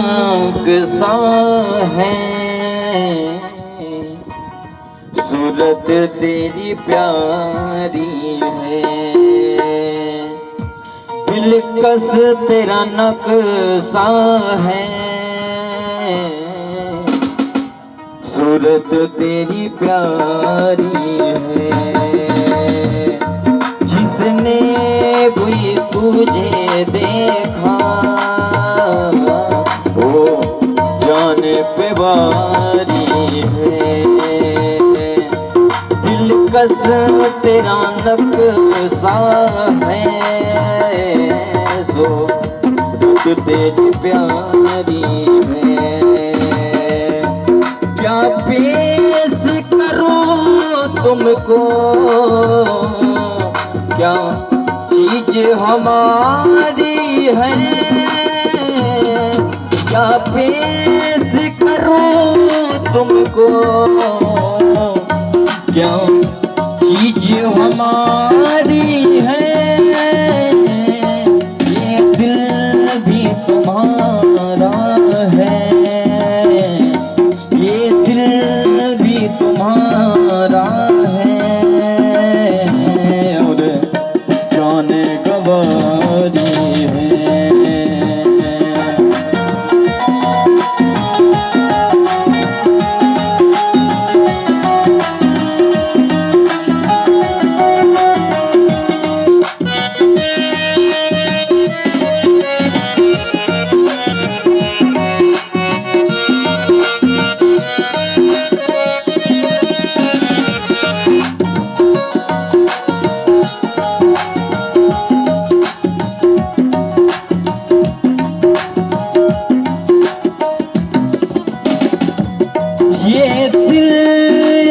नक्शा है, सूरत तेरी प्यारी है, दिलकश तेरा नक्शा है, सूरत तेरी प्यारी है। जिसने भी तुझे देखा वो जान पे वारी है, दिलकश तेरा नक्शा है, सूरत तेरी प्यारी है। क्या पेश करूं तुमको, क्या चीज हमारी है, क्या पेश करूं तुमको, क्या चीज हमारी है, ये दिल भी तुम्हारा है, ये दिल भी तुम्हारा है, और जान गवारी है। ये दिल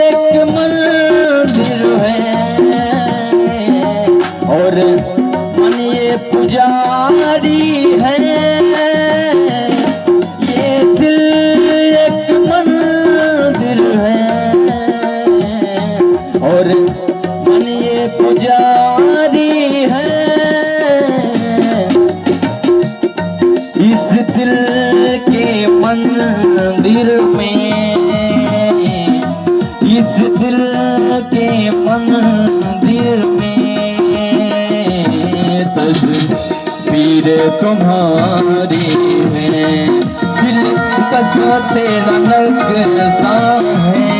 एक मंदिर है, और मन ये पुजारी है, ये दिल एक मंदिर है, और मन ये पुजारी है, इस दिल के मंदिर में, इस दिल के मंदिर में तस्वीर तुम्हारी है, दिलकश तेरा नक्शा है,